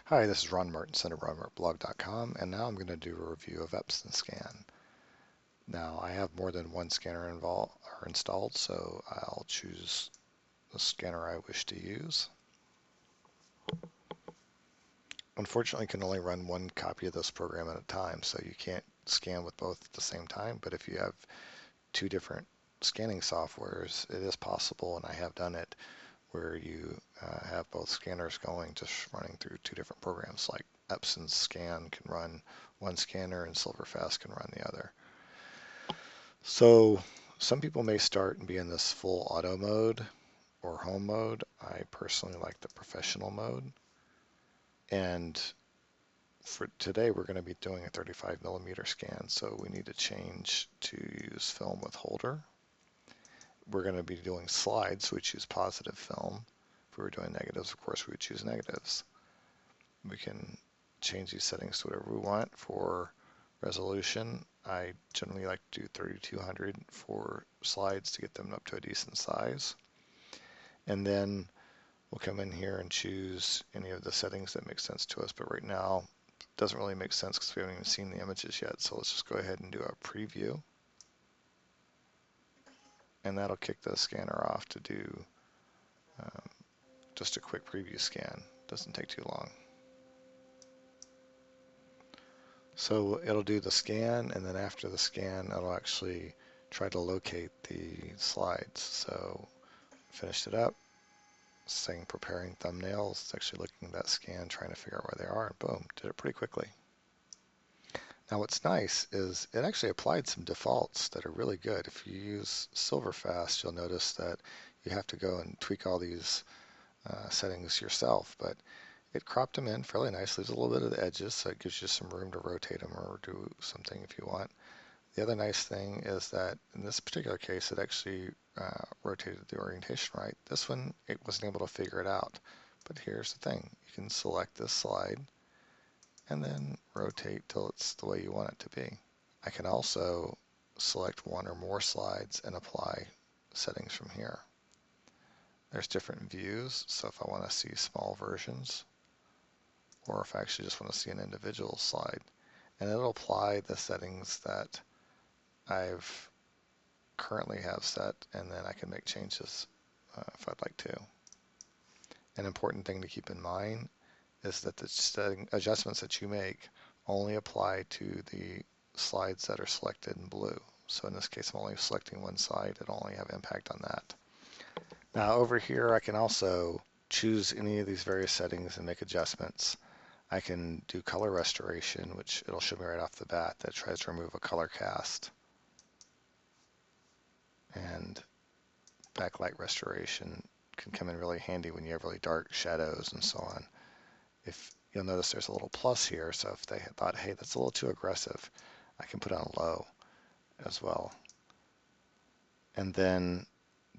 Hi, this is Ron Mertenson of ronmertblog.com, and now I'm going to do a review of Epson Scan. Now, I have more than one scanner installed, so I'll choose the scanner I wish to use. Unfortunately, I can only run one copy of this program at a time, so you can't scan with both at the same time, but if you have two different scanning softwares, it is possible, and I have done it, where you have both scanners going, just running through two different programs, like Epson Scan can run one scanner and Silverfast can run the other. So some people may start and be in this full auto mode or home mode. I personally like the professional mode. And for today, we're going to be doing a 35mm scan, so we need to change to use film with holder. We're going to be doing slides, so we choose positive film. If we were doing negatives, of course, we would choose negatives. We can change these settings to whatever we want. For resolution, I generally like to do 3200 for slides to get them up to a decent size. And then we'll come in here and choose any of the settings that make sense to us. But right now, it doesn't really make sense because we haven't even seen the images yet. So let's just go ahead and do a preview. And that'll kick the scanner off to do just a quick preview scan. Doesn't take too long. So it'll do the scan, and then after the scan, it'll actually try to locate the slides. So finished it up, saying preparing thumbnails. It's actually looking at that scan, trying to figure out where they are, and boom, did it pretty quickly. Now what's nice is it actually applied some defaults that are really good. If you use Silverfast, you'll notice that you have to go and tweak all these settings yourself, but it cropped them in fairly nicely. Leaves a little bit of the edges, so it gives you some room to rotate them or do something if you want. The other nice thing is that in this particular case, it actually rotated the orientation right. This one, it wasn't able to figure it out. But here's the thing. You can select this slide and then rotate till it's the way you want it to be. I can also select one or more slides and apply settings from here. There's different views, so if I want to see small versions, or if I actually just want to see an individual slide, and it'll apply the settings that I've currently have set, and then I can make changes if I'd like to. An important thing to keep in mind is that the setting adjustments that you make only apply to the slides that are selected in blue. So in this case, I'm only selecting one slide. It'll only have impact on that. Now over here, I can also choose any of these various settings and make adjustments. I can do color restoration, which it'll show me right off the bat that tries to remove a color cast. And backlight restoration can come in really handy when you have really dark shadows and so on. If you'll notice there's a little plus here, so if they thought, hey, that's a little too aggressive, I can put on low as well. And then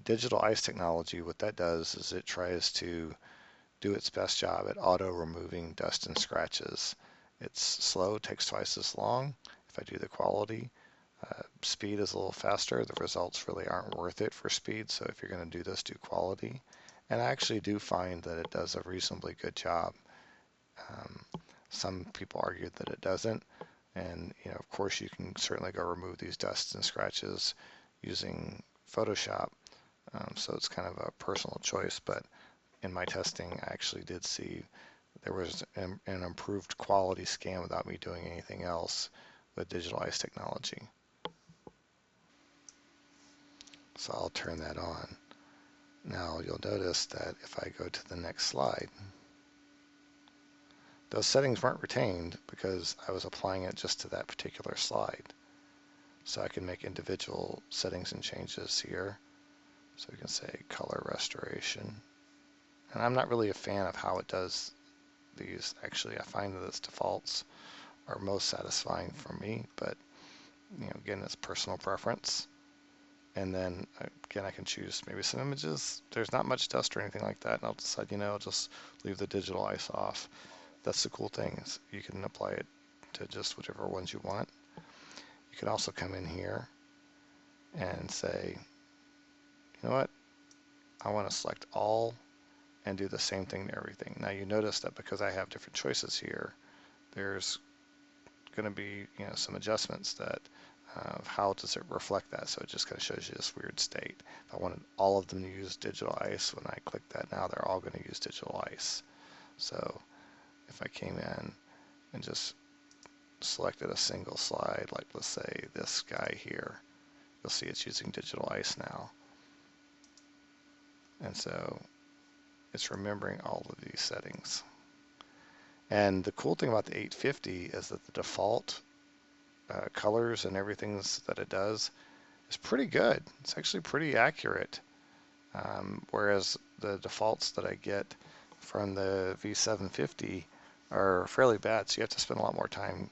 digital ice technology, what that does is it tries to do its best job at auto removing dust and scratches. It's slow, takes twice as long. If I do the quality, speed is a little faster. The results really aren't worth it for speed, so if you're going to do this, do quality. And I actually do find that it does a reasonably good job. Some people argue that it doesn't, and of course you can certainly go remove these dusts and scratches using Photoshop, so it's kind of a personal choice, but in my testing I actually did see there was an improved quality scan without me doing anything else with digital ice technology. So I'll turn that on. Now you'll notice that if I go to the next slide, those settings weren't retained because I was applying it just to that particular slide. So I can make individual settings and changes here. So we can say color restoration. And I'm not really a fan of how it does these. Actually, I find that its defaults are most satisfying for me, but again, it's personal preference. And then again, I can choose maybe some images. There's not much dust or anything like that, and I'll decide, I'll just leave the digital ice off. That's the cool thing, is you can apply it to just whichever ones you want. You can also come in here and say, you know what, I want to select all and do the same thing to everything. Now you notice that because I have different choices here, there's going to be, you know, some adjustments that of how does it reflect that. So it just kind of shows you this weird state. If I wanted all of them to use digital ice, when I click that now, they're all going to use digital ice. So if I came in and just selected a single slide, like let's say this guy here, you'll see it's using digital ice now. And so it's remembering all of these settings. And the cool thing about the 850 is that the default colors and everything that it does is pretty good. It's actually pretty accurate. Whereas the defaults that I get from the v750 are fairly bad, so you have to spend a lot more time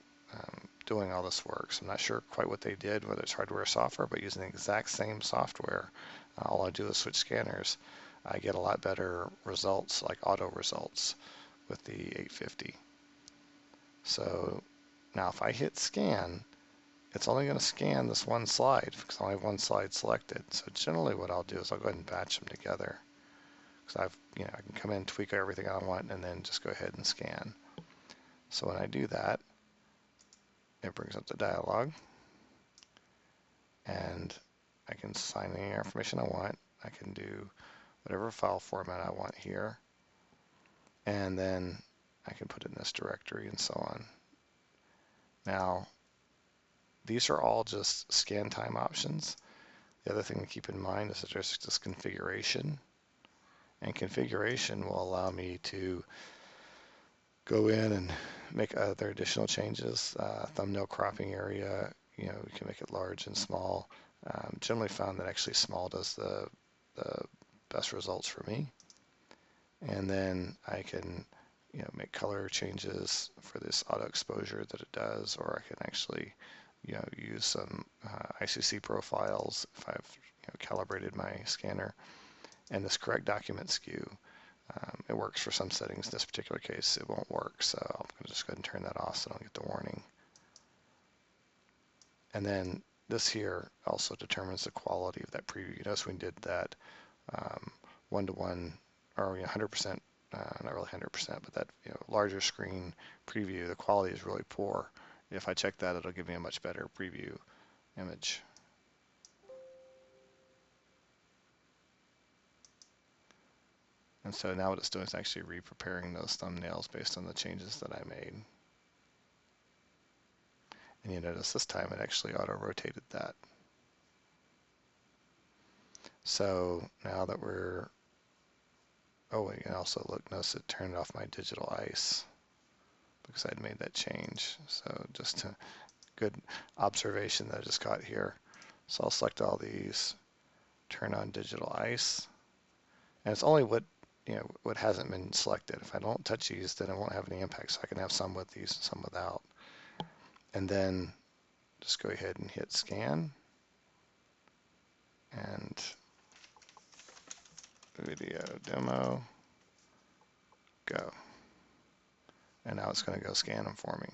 doing all this work. So I'm not sure quite what they did, whether it's hardware or software, but using the exact same software, all I do is switch scanners. I get a lot better results, like auto results, with the 850. So now if I hit scan, it's only going to scan this one slide because I only have one slide selected. So generally what I'll do is I'll go ahead and batch them together, because I can come in, tweak everything I want, and then just go ahead and scan. So when I do that, it brings up the dialog, and I can assign any information I want. I can do whatever file format I want here, and then I can put it in this directory and so on. Now, these are all just scan time options. The other thing to keep in mind is that there's this configuration, and configuration will allow me to go in and make other additional changes. Thumbnail cropping area, we can make it large and small. Generally found that actually small does the best results for me. And then I can make color changes for this auto exposure that it does, or I can actually use some ICC profiles if I've calibrated my scanner. And this correct document skew, it works for some settings. In this particular case, it won't work, so I'm going to just go ahead and turn that off so I don't get the warning. And then this here also determines the quality of that preview. You notice we did that one-to-one, or 100%, not really 100%, but that larger screen preview, the quality is really poor. If I check that, it'll give me a much better preview image. And so now what it's doing is actually re-preparing those thumbnails based on the changes that I made. And you notice this time it actually auto-rotated that. So now that we're, oh, you can also look, notice it turned off my digital ice because I'd made that change. So just a good observation that I just got here. So I'll select all these, turn on digital ice, and it's only what hasn't been selected. If I don't touch these, then it won't have any impact. So I can have some with these and some without. And then just go ahead and hit scan, and video demo, go. And now it's going to go scan them for me.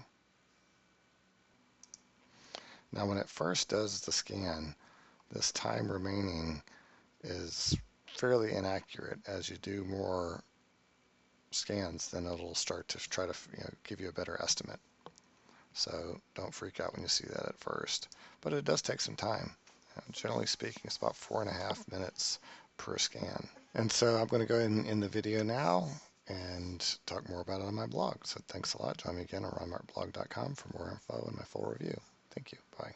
Now when it first does the scan, this time remaining is fairly inaccurate. As you do more scans, then it'll start to try to give you a better estimate. So don't freak out when you see that at first. But it does take some time. Generally speaking, it's about 4.5 minutes per scan. And so I'm going to go ahead and end the video now and talk more about it on my blog. So thanks a lot. Join me again at ronmarkblog.com for more info and my full review. Thank you. Bye.